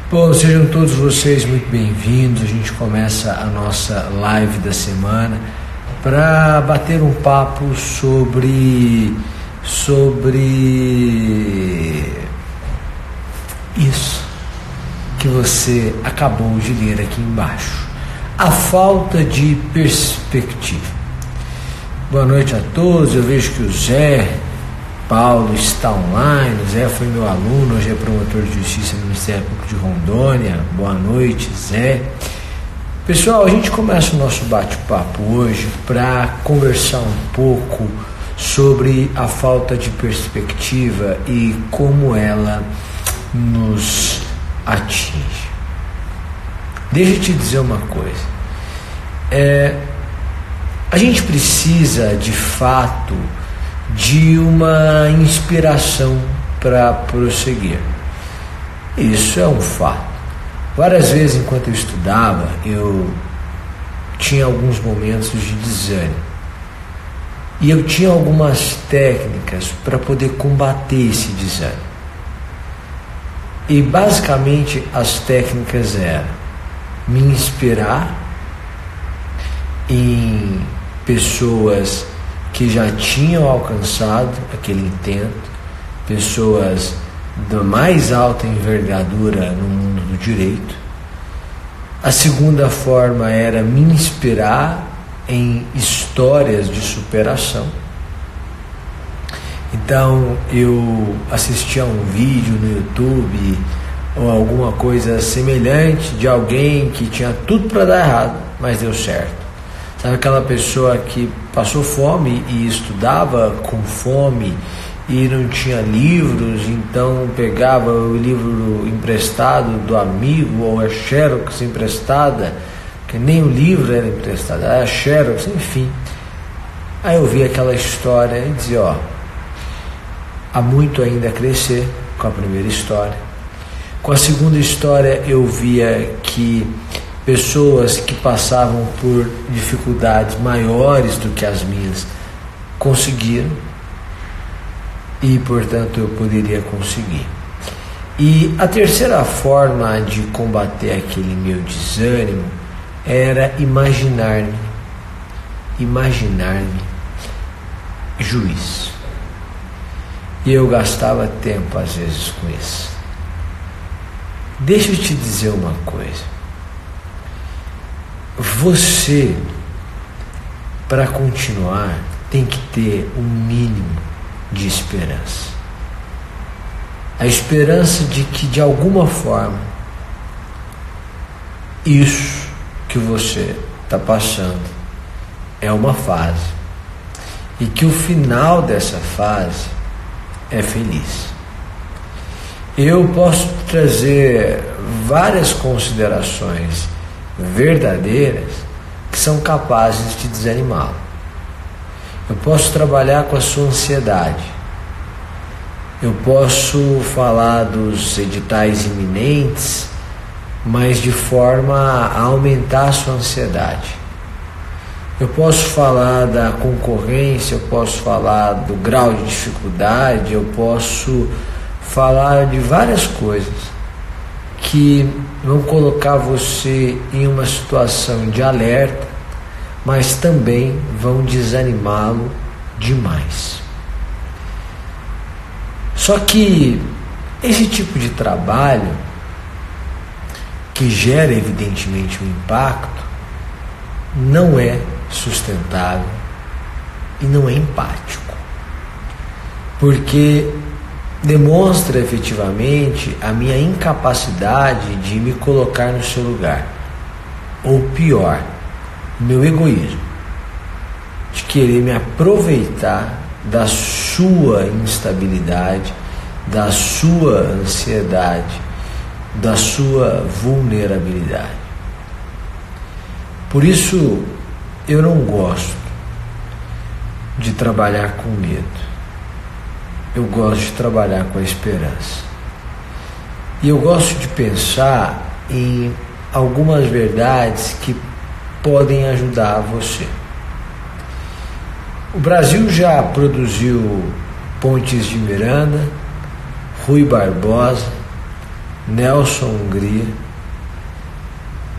Bom, sejam todos vocês muito bem-vindos. A gente começa a nossa live da semana para bater um papo sobre isso que você acabou de ler aqui embaixo, a falta de perspectiva. Boa noite a todos. Eu vejo que o Zé Paulo está online. O Zé foi meu aluno, hoje é promotor de justiça no Ministério Público de Rondônia. Boa noite, Zé. Pessoal, a gente começa o nosso bate-papo hoje para conversar um pouco sobre a falta de perspectiva e como ela nos atinge. Deixa eu te dizer uma coisa. A gente precisa, de fato, de uma inspiração para prosseguir. Isso é um fato. Várias vezes, enquanto eu estudava, eu tinha alguns momentos de desânimo. E eu tinha algumas técnicas para poder combater esse desânimo. E basicamente as técnicas eram me inspirar em pessoas que já tinham alcançado aquele intento, pessoas da mais alta envergadura no mundo do direito. A segunda forma era me inspirar em histórias de superação. Então eu assistia a um vídeo no YouTube ou alguma coisa semelhante de alguém que tinha tudo para dar errado, mas deu certo. Sabe aquela pessoa que passou fome e estudava com fome e não tinha livros, então pegava o livro emprestado do amigo ou a Xerox emprestada, que nem o livro era emprestado, era a Xerox, enfim. Aí eu vi aquela história e dizia, há muito ainda a crescer com a primeira história. Com a segunda história eu via que pessoas que passavam por dificuldades maiores do que as minhas conseguiram e, portanto, eu poderia conseguir. E a terceira forma de combater aquele meu desânimo era imaginar-me juiz. E eu gastava tempo, às vezes, com isso. Deixa eu te dizer uma coisa. Você, para continuar, tem que ter um mínimo de esperança. A esperança de que, de alguma forma, isso que você está passando é uma fase e que o final dessa fase é feliz. Eu posso trazer várias considerações verdadeiras que são capazes de desanimá-lo. Eu posso trabalhar com a sua ansiedade. Eu posso falar dos editais iminentes, mas de forma a aumentar a sua ansiedade. Eu posso falar da concorrência, eu posso falar do grau de dificuldade, eu posso falar de várias coisas que vão colocar você em uma situação de alerta, mas também vão desanimá-lo demais. Só que esse tipo de trabalho, que gera evidentemente um impacto, não é sustentável e não é empático, porque demonstra efetivamente a minha incapacidade de me colocar no seu lugar, ou pior, meu egoísmo, de querer me aproveitar da sua instabilidade, da sua ansiedade, da sua vulnerabilidade. Por isso eu não gosto de trabalhar com medo. Eu gosto de trabalhar com a esperança. E eu gosto de pensar em algumas verdades que podem ajudar você. O Brasil já produziu Pontes de Miranda, Rui Barbosa, Nelson Hungria,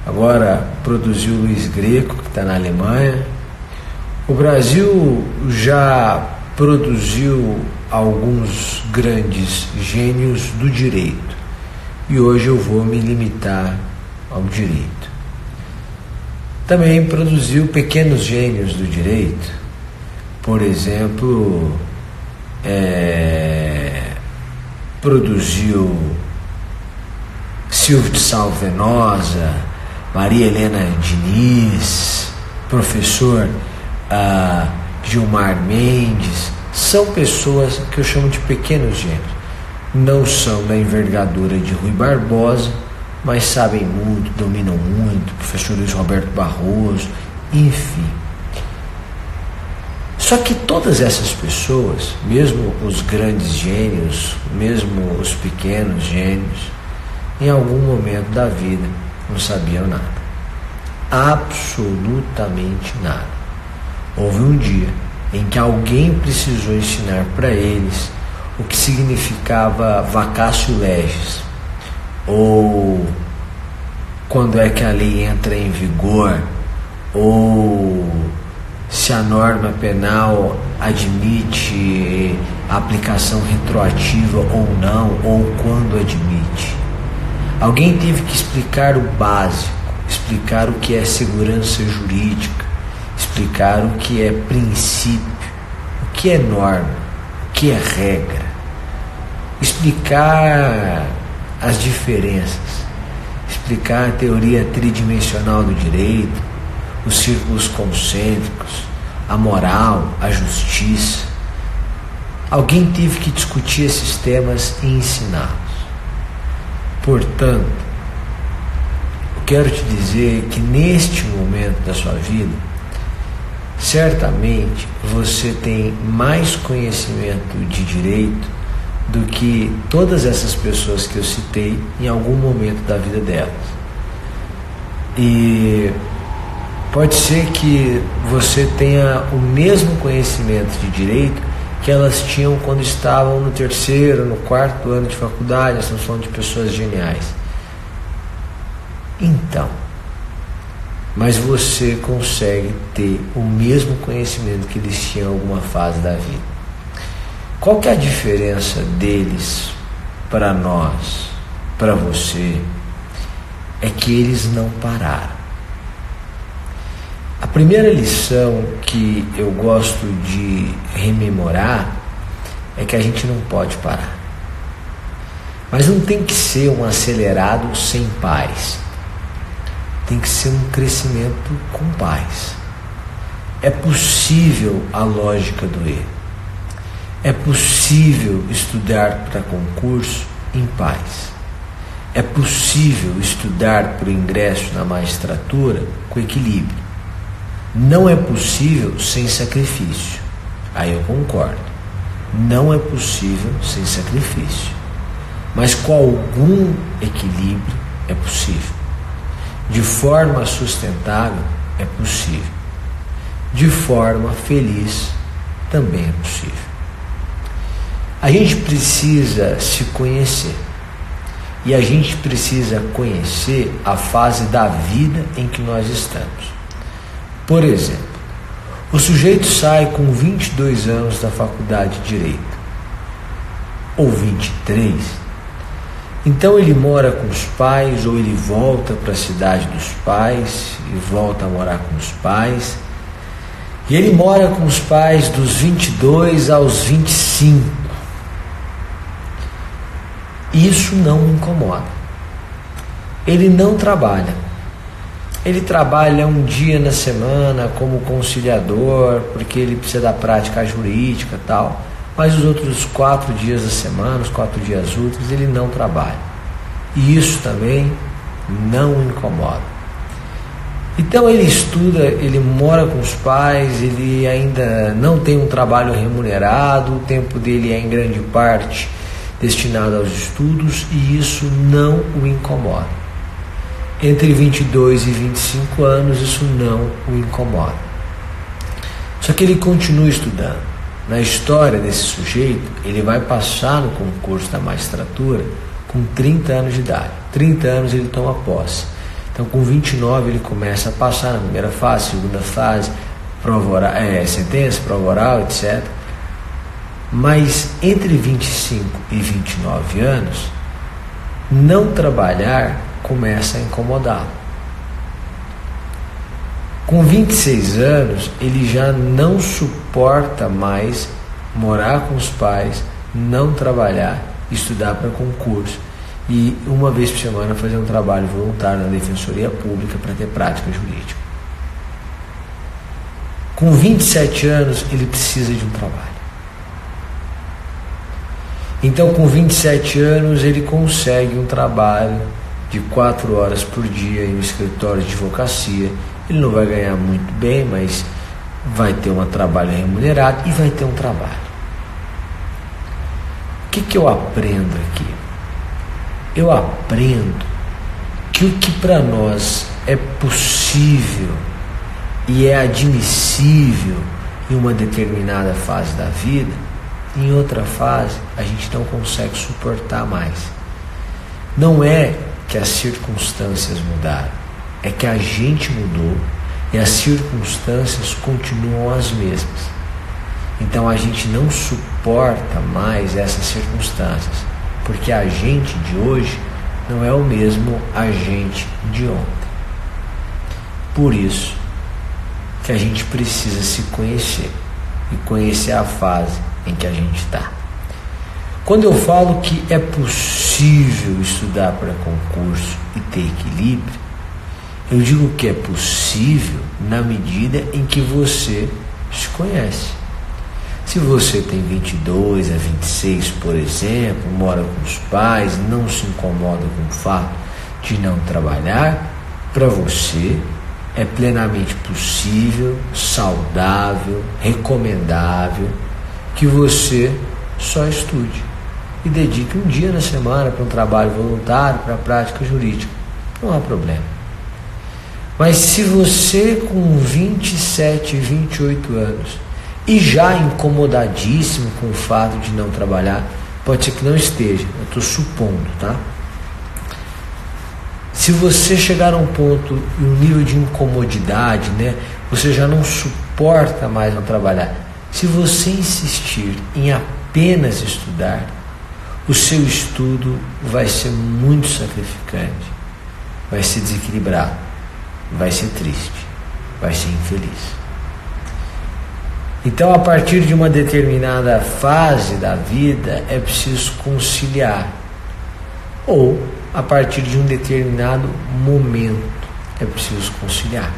agora produziu Luiz Greco, que está na Alemanha. O Brasil já produziu alguns grandes gênios do direito e hoje eu vou me limitar ao direito. Também produziu pequenos gênios do direito, por exemplo, produziu Silvio de Salvenosa, Maria Helena Diniz, professor Gilmar Mendes. São pessoas que eu chamo de pequenos gênios. Não são da envergadura de Rui Barbosa, mas sabem muito, dominam muito, professor Luiz Roberto Barroso, enfim. Só que todas essas pessoas, mesmo os grandes gênios, mesmo os pequenos gênios, em algum momento da vida não sabiam nada. Absolutamente nada. Houve um dia em que alguém precisou ensinar para eles o que significava vacatio legis, ou quando é que a lei entra em vigor, ou se a norma penal admite aplicação retroativa ou não, ou quando admite. Alguém teve que explicar o básico, explicar o que é segurança jurídica, explicar o que é princípio, o que é norma, o que é regra, explicar as diferenças, explicar a teoria tridimensional do direito, os círculos concêntricos, a moral, a justiça. Alguém teve que discutir esses temas e ensiná-los. Portanto, eu quero te dizer que neste momento da sua vida, certamente você tem mais conhecimento de direito do que todas essas pessoas que eu citei em algum momento da vida delas. E pode ser que você tenha o mesmo conhecimento de direito que elas tinham quando estavam no 3º, no 4º ano de faculdade. Nós estamos falando de pessoas geniais. Então, mas você consegue ter o mesmo conhecimento que eles tinham em alguma fase da vida. Qual que é a diferença deles para nós, para você? É que eles não pararam. A primeira lição que eu gosto de rememorar é que a gente não pode parar. Mas não tem que ser um acelerado sem paz. Tem que ser um crescimento com paz. É possível a lógica do erro. É possível estudar para concurso em paz. É possível estudar para o ingresso na magistratura com equilíbrio. Não é possível sem sacrifício. Aí eu concordo. Não é possível sem sacrifício. Mas com algum equilíbrio é possível. De forma sustentável é possível. De forma feliz também é possível. A gente precisa se conhecer. E a gente precisa conhecer a fase da vida em que nós estamos. Por exemplo, o sujeito sai com 22 anos da faculdade de Direito, ou 23, então ele mora com os pais, ou ele volta para a cidade dos pais e volta a morar com os pais, e ele mora com os pais dos 22 aos 25. Isso não me incomoda. Ele não trabalha. Ele trabalha um dia na semana como conciliador, porque ele precisa da prática jurídica e tal, mas os outros 4 dias da semana, os 4 dias úteis, ele não trabalha. E isso também não o incomoda. Então ele estuda, ele mora com os pais, ele ainda não tem um trabalho remunerado, o tempo dele é em grande parte destinado aos estudos e isso não o incomoda. Entre 22 e 25 anos, isso não o incomoda. Só que ele continua estudando. Na história desse sujeito, ele vai passar no concurso da magistratura com 30 anos de idade. 30 anos ele toma posse. Então com 29 ele começa a passar na primeira fase, segunda fase, prova oral, sentença, prova oral, etc. Mas entre 25 e 29 anos, não trabalhar começa a incomodá-lo. Com 26 anos, ele já não suporta mais morar com os pais, não trabalhar, estudar para concurso e uma vez por semana fazer um trabalho voluntário na Defensoria Pública para ter prática jurídica. Com 27 anos, ele precisa de um trabalho. Então, com 27 anos, ele consegue um trabalho de 4 horas por dia em um escritório de advocacia. Ele não vai ganhar muito bem, mas vai ter um trabalho remunerado e vai ter um trabalho. O que eu aprendo aqui? Eu aprendo que o que para nós é possível e é admissível em uma determinada fase da vida, em outra fase a gente não consegue suportar mais. Não é que as circunstâncias mudaram, é que a gente mudou e as circunstâncias continuam as mesmas. Então a gente não suporta mais essas circunstâncias, porque a gente de hoje não é o mesmo a gente de ontem. Por isso que a gente precisa se conhecer e conhecer a fase em que a gente está. Quando eu falo que é possível estudar para concurso e ter equilíbrio, eu digo que é possível na medida em que você se conhece. Se você tem 22 a 26, por exemplo, mora com os pais, não se incomoda com o fato de não trabalhar, para você é plenamente possível, saudável, recomendável que você só estude e dedique um dia na semana para um trabalho voluntário, para a prática jurídica. Não há problema. Mas se você com 27, 28 anos e já incomodadíssimo com o fato de não trabalhar, pode ser que não esteja, eu estou supondo, tá? Se você chegar a um ponto, um nível de incomodidade, né, você já não suporta mais não trabalhar. Se você insistir em apenas estudar, o seu estudo vai ser muito sacrificante, vai ser desequilibrado, vai ser triste, vai ser infeliz. Então, a partir de uma determinada fase da vida, é preciso conciliar. Ou, a partir de um determinado momento, é preciso conciliar.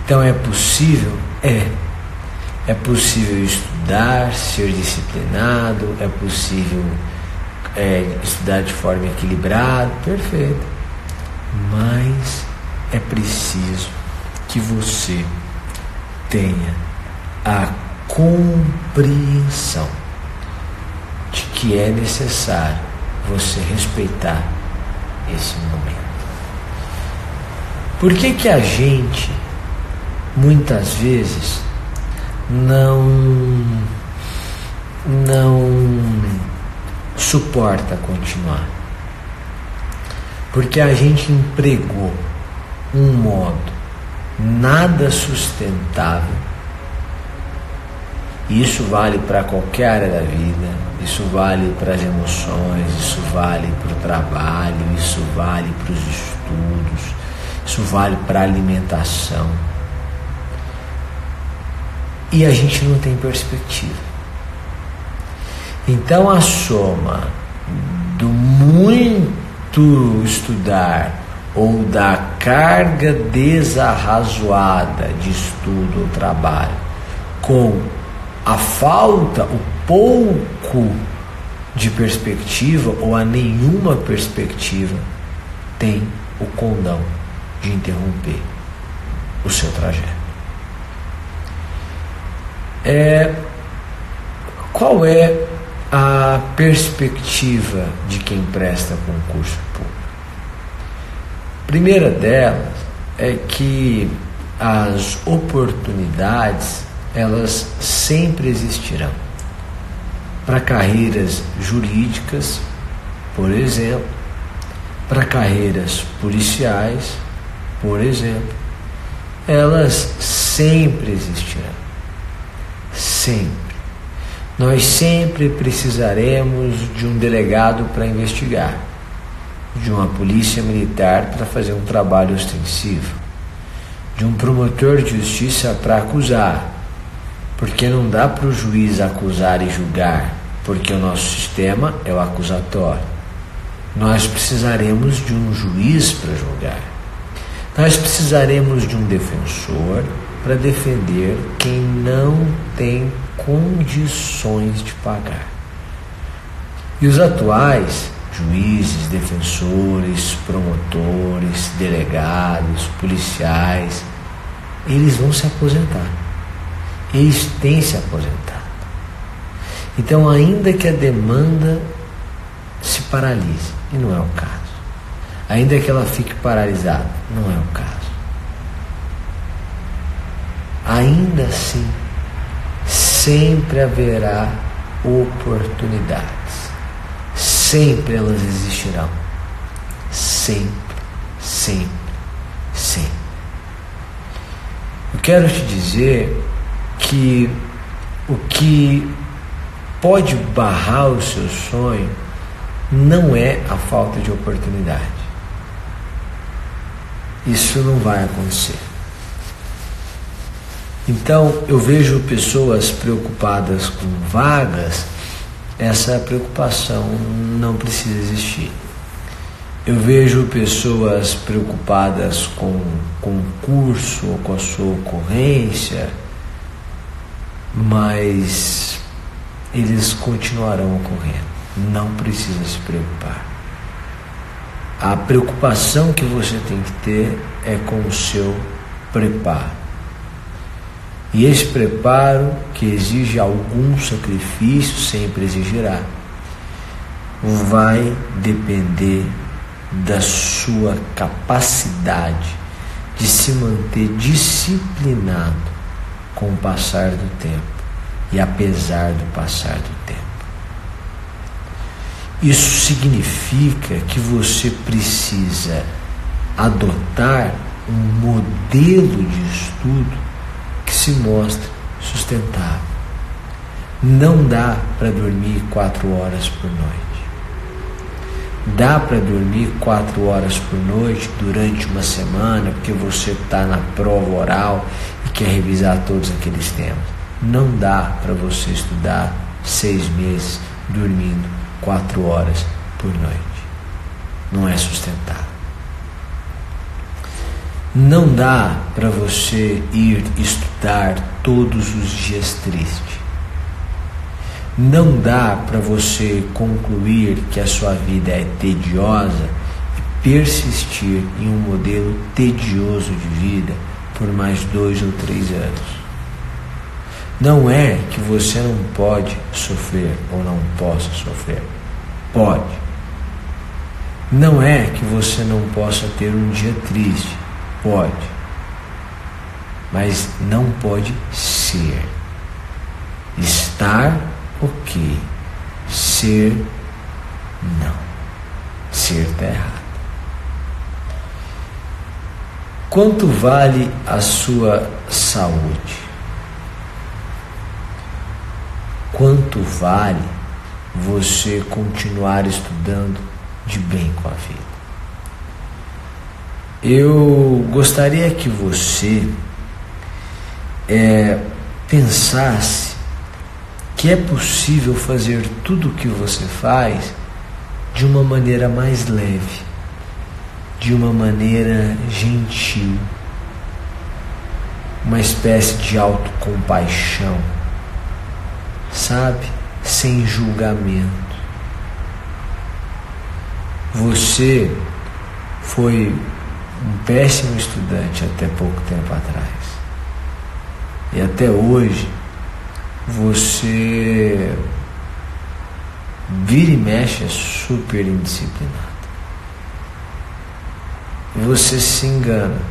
Então, é possível? É possível estudar, ser disciplinado, é possível estudar de forma equilibrada, perfeito. Mas é preciso que você tenha a compreensão de que é necessário você respeitar esse momento. Por que a gente muitas vezes não suporta continuar? Porque a gente empregou um modo nada sustentável. Isso vale para qualquer área da vida, isso vale para as emoções, isso vale para o trabalho, isso vale para os estudos, isso vale para a alimentação. E a gente não tem perspectiva. Então a soma do muito estudar ou da carga desarrazoada de estudo ou trabalho com a falta, o pouco de perspectiva ou a nenhuma perspectiva, tem o condão de interromper o seu trajeto. Qual é a perspectiva de quem presta concurso público? Primeira delas é que as oportunidades, elas sempre existirão para carreiras jurídicas por exemplo, para carreiras policiais, por exemplo, elas sempre existirão. Sempre. Nós sempre precisaremos de um delegado para investigar, de uma polícia militar para fazer um trabalho ostensivo, de um promotor de justiça para acusar, porque não dá para o juiz acusar e julgar, porque o nosso sistema é o acusatório. Nós precisaremos de um juiz para julgar. Nós precisaremos de um defensor para defender quem não tem condições de pagar. E os atuais juízes, defensores, promotores, delegados, policiais, eles vão se aposentar. Eles têm se aposentado. Então, ainda que a demanda se paralise, e não é o caso, ainda que ela fique paralisada, não é o caso, ainda assim, sempre haverá oportunidades. Sempre elas existirão. Sempre, sempre, sempre. Eu quero te dizer que o que pode barrar o seu sonho não é a falta de oportunidade. Isso não vai acontecer. Então, eu vejo pessoas preocupadas com vagas. Essa preocupação não precisa existir. Eu vejo pessoas preocupadas com concurso ou com a sua ocorrência, mas eles continuarão ocorrendo. Não precisa se preocupar. A preocupação que você tem que ter é com o seu preparo. E esse preparo, que exige algum sacrifício, sempre exigirá, vai depender da sua capacidade de se manter disciplinado com o passar do tempo e apesar do passar do tempo. Isso significa que você precisa adotar um modelo de estudo que se mostre sustentável. Não dá para dormir 4 horas por noite. Dá para dormir 4 horas por noite durante uma semana, porque você está na prova oral e quer revisar todos aqueles temas. Não dá para você estudar 6 meses dormindo 4 horas por noite. Não é sustentável. Não dá para você ir estudar todos os dias triste. Não dá para você concluir que a sua vida é tediosa e persistir em um modelo tedioso de vida por mais 2 ou 3 anos. Não é que você não pode sofrer ou não possa sofrer. Pode. Não é que você não possa ter um dia triste. Pode, mas não pode ser. Estar, ok. Ser, não. Ser está errado. Quanto vale a sua saúde? Quanto vale você continuar estudando de bem com a vida? Eu gostaria que você pensasse que é possível fazer tudo o que você faz de uma maneira mais leve, de uma maneira gentil, uma espécie de autocompaixão, sabe? Sem julgamento. Você foi um péssimo estudante até pouco tempo atrás. E até hoje, você vira e mexe é super indisciplinado. Você se engana.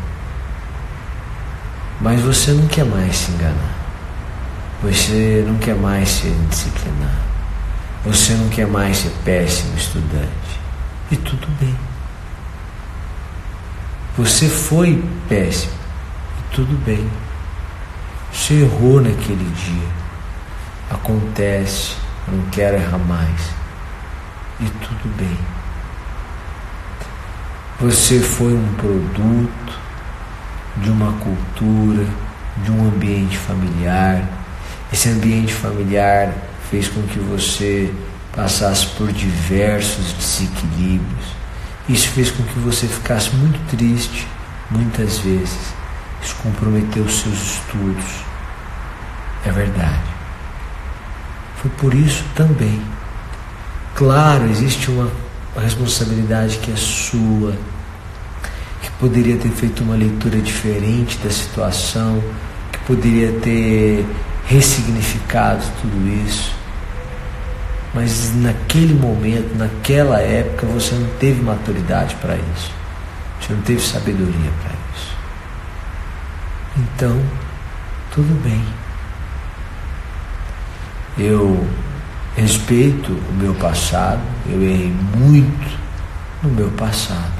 Mas você não quer mais se enganar. Você não quer mais ser indisciplinado. Você não quer mais ser péssimo estudante. E tudo bem. Você foi péssimo. E tudo bem. Você errou naquele dia. Acontece. Eu não quero errar mais. E tudo bem. Você foi um produto de uma cultura, de um ambiente familiar. Esse ambiente familiar fez com que você passasse por diversos desequilíbrios. Isso fez com que você ficasse muito triste, muitas vezes. Isso comprometeu os seus estudos. É verdade. Foi por isso também. Claro, existe uma responsabilidade que é sua, que poderia ter feito uma leitura diferente da situação, que poderia ter ressignificado tudo isso. Mas naquele momento, naquela época, você não teve maturidade para isso. Você não teve sabedoria para isso. Então, tudo bem. Eu respeito o meu passado, eu errei muito no meu passado.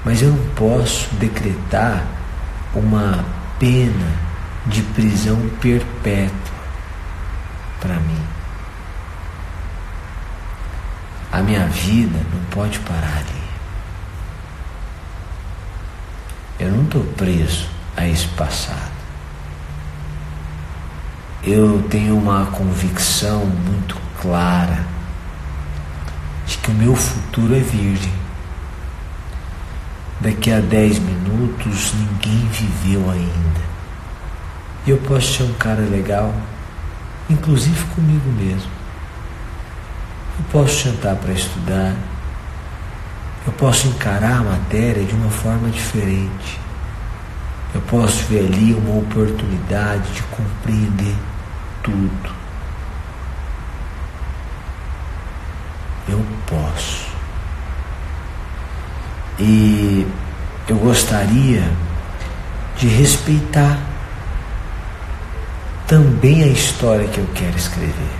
Mas eu não posso decretar uma pena de prisão perpétua para mim. A minha vida não pode parar ali. Eu não estou preso a esse passado. Eu tenho uma convicção muito clara de que o meu futuro é virgem. Daqui a 10 minutos ninguém viveu ainda. E eu posso ser um cara legal, inclusive comigo mesmo. Eu posso sentar para estudar. Eu posso encarar a matéria de uma forma diferente. Eu posso ver ali uma oportunidade de compreender tudo. Eu posso. E eu gostaria de respeitar também a história que eu quero escrever.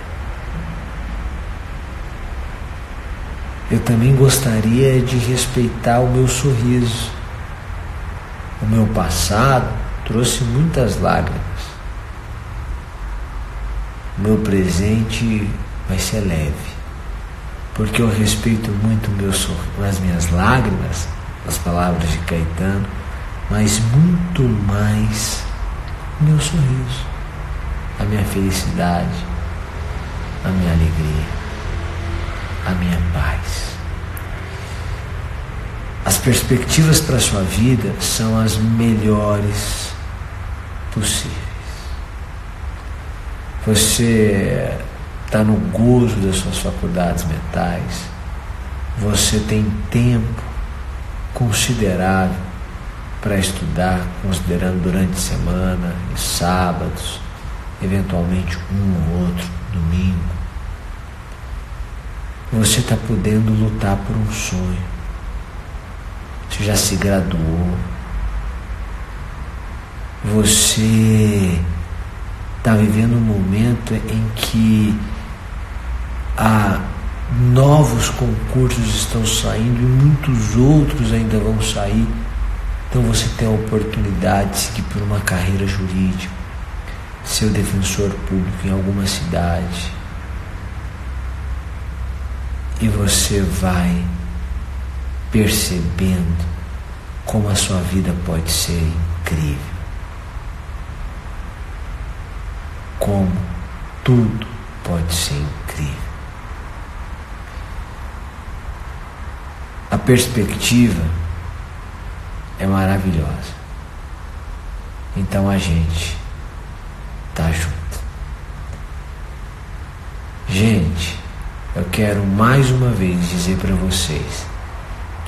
Eu também gostaria de respeitar o meu sorriso. O meu passado trouxe muitas lágrimas. O meu presente vai ser leve, porque eu respeito muito as minhas lágrimas, as palavras de Caetano, mas muito mais o meu sorriso, a minha felicidade, a minha alegria, a minha paz. As perspectivas para a sua vida são as melhores possíveis. Você está no gozo das suas faculdades mentais. Você tem tempo considerável para estudar, considerando durante a semana, e sábados, eventualmente um ou outro domingo. Você está podendo lutar por um sonho. Você já se graduou. Você está vivendo um momento em que novos concursos estão saindo e muitos outros ainda vão sair. Então você tem a oportunidade de seguir por uma carreira jurídica, ser o defensor público em alguma cidade. E você vai percebendo como a sua vida pode ser incrível. Como tudo pode ser incrível. A perspectiva é maravilhosa. Então a gente tá junto. Gente, eu quero mais uma vez dizer para vocês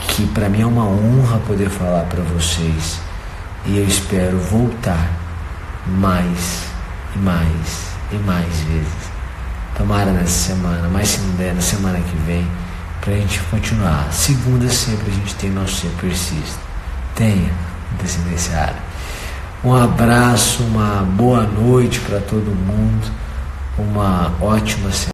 que para mim é uma honra poder falar para vocês, e eu espero voltar mais e mais e mais vezes. Tomara nessa semana, mas se não der, na semana que vem, pra gente continuar. Segunda sempre a gente tem nosso Ser Persiste. Tenha Descendenciário. Um abraço, uma boa noite para todo mundo, uma ótima semana.